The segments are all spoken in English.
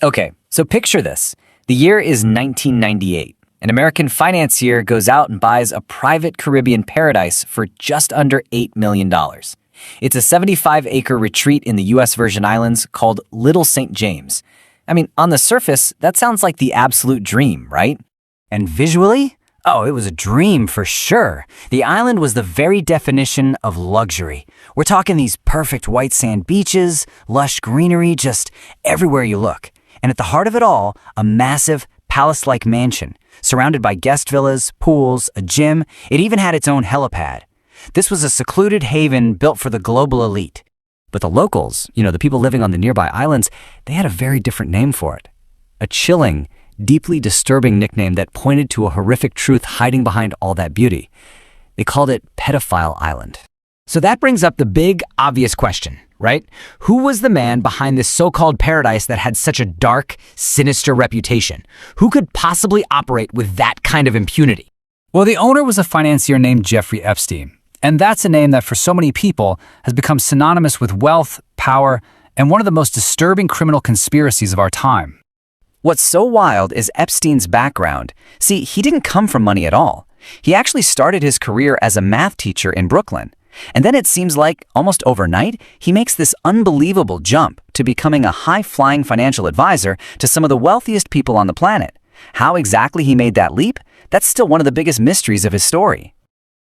Okay, so picture this. The year is 1998. An American financier goes out and buys a private Caribbean paradise for just under $8 million. It's a 75-acre retreat in the U.S. Virgin Islands called Little St. James. I mean, on the surface, that sounds like the absolute dream, right? And visually? Oh, it was a dream for sure. The island was the very definition of luxury. We're talking these perfect white sand beaches, lush greenery just everywhere you look. And at the heart of it all, a massive palace-like mansion, surrounded by guest villas, pools, a gym. It even had its own helipad. This was a secluded haven built for the global elite. But the locals, the people living on the nearby islands, they had a very different name for it. A chilling, deeply disturbing nickname that pointed to a horrific truth hiding behind all that beauty. They called it Pedophile Island. So that brings up the big, obvious question, right? Who was the man behind this so-called paradise that had such a dark, sinister reputation? Who could possibly operate with that kind of impunity? Well, the owner was a financier named Jeffrey Epstein. And that's a name that for so many people has become synonymous with wealth, power, and one of the most disturbing criminal conspiracies of our time. What's so wild is Epstein's background. See, he didn't come from money at all. He actually started his career as a math teacher in Brooklyn. And then it seems like, almost overnight, he makes this unbelievable jump to becoming a high-flying financial advisor to some of the wealthiest people on the planet. How exactly he made that leap? That's still one of the biggest mysteries of his story.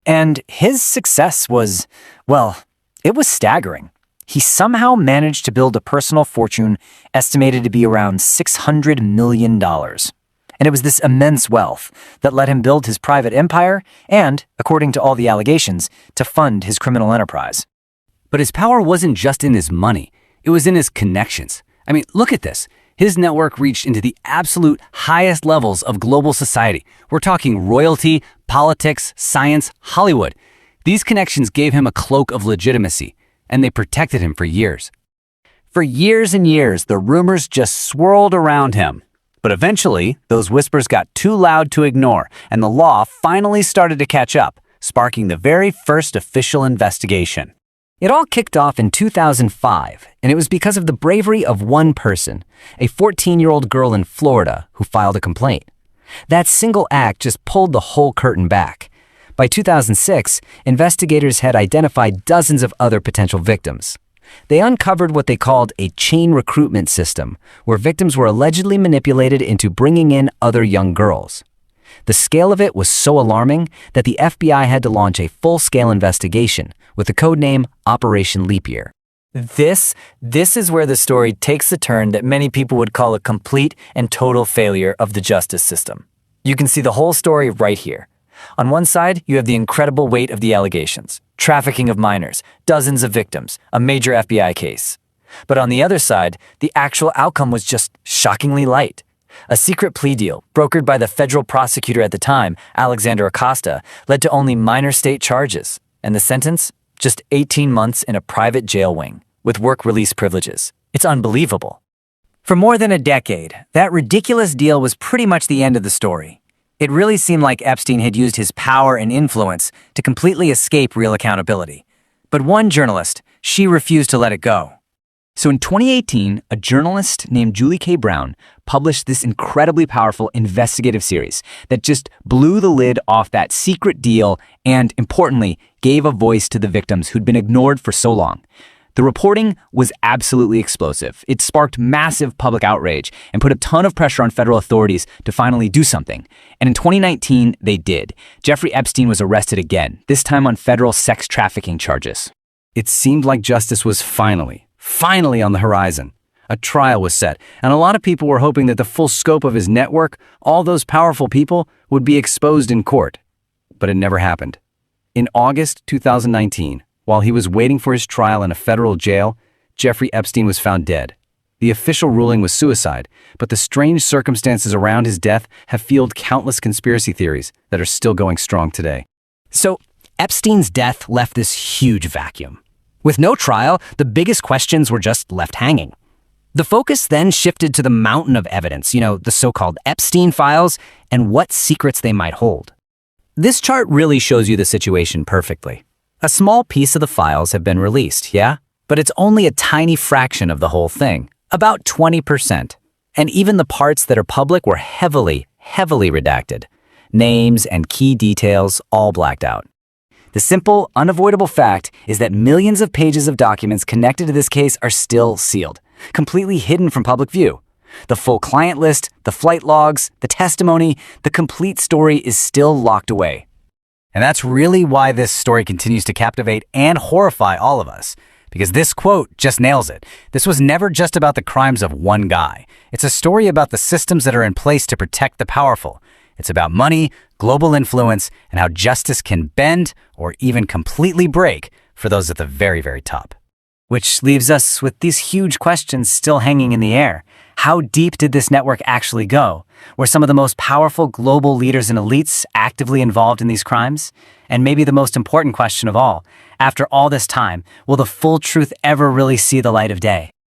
And his success was, well, it was staggering. He somehow managed to build a personal fortune estimated to be around $600 million. And it was this immense wealth that let him build his private empire and, according to all the allegations, to fund his criminal enterprise. But his power wasn't just in his money. It was in his connections. I mean, look at this. His network reached into the absolute highest levels of global society. We're talking royalty, politics, science, Hollywood. These connections gave him a cloak of legitimacy, and they protected him for years. For years and years, the rumors just swirled around him. But eventually, those whispers got too loud to ignore, and the law finally started to catch up, sparking the very first official investigation. It all kicked off in 2005, and it was because of the bravery of one person, a 14-year-old girl in Florida who filed a complaint. That single act just pulled the whole curtain back. By 2006, investigators had identified dozens of other potential victims. They uncovered what they called a chain recruitment system, where victims were allegedly manipulated into bringing in other young girls. The scale of it was so alarming that the FBI had to launch a full-scale investigation with the codename Operation Leap Year. This is where the story takes a turn that many people would call a complete and total failure of the justice system. You can see the whole story right here. On one side, you have the incredible weight of the allegations, trafficking of minors, dozens of victims, a major FBI case. But on the other side, the actual outcome was just shockingly light. A secret plea deal, brokered by the federal prosecutor at the time, Alexander Acosta, led to only minor state charges. And the sentence? Just 18 months in a private jail wing, with work release privileges. It's unbelievable. For more than a decade, that ridiculous deal was pretty much the end of the story. It really seemed like Epstein had used his power and influence to completely escape real accountability. But one journalist, she refused to let it go. So in 2018, a journalist named Julie K. Brown published this incredibly powerful investigative series that just blew the lid off that secret deal and, importantly, gave a voice to the victims who'd been ignored for so long. The reporting was absolutely explosive. It sparked massive public outrage and put a ton of pressure on federal authorities to finally do something. And in 2019, they did. Jeffrey Epstein was arrested again, this time on federal sex trafficking charges. It seemed like justice was finally on the horizon. A trial was set, and a lot of people were hoping that the full scope of his network, all those powerful people, would be exposed in court. But it never happened. In August 2019, while he was waiting for his trial in a federal jail, Jeffrey Epstein was found dead. The official ruling was suicide, but the strange circumstances around his death have fueled countless conspiracy theories that are still going strong today. So, Epstein's death left this huge vacuum. With no trial, the biggest questions were just left hanging. The focus then shifted to the mountain of evidence, the so-called Epstein files, and what secrets they might hold. This chart really shows you the situation perfectly. A small piece of the files have been released, yeah? But it's only a tiny fraction of the whole thing, about 20%. And even the parts that are public were heavily redacted. Names and key details all blacked out. The simple, unavoidable fact is that millions of pages of documents connected to this case are still sealed, completely hidden from public view. The full client list, the flight logs, the testimony, the complete story is still locked away. And that's really why this story continues to captivate and horrify all of us. Because this quote just nails it. This was never just about the crimes of one guy. It's a story about the systems that are in place to protect the powerful. It's about money, global influence, and how justice can bend or even completely break for those at the very, very top. Which leaves us with these huge questions still hanging in the air. How deep did this network actually go? Were some of the most powerful global leaders and elites actively involved in these crimes? And maybe the most important question of all, after all this time, will the full truth ever really see the light of day?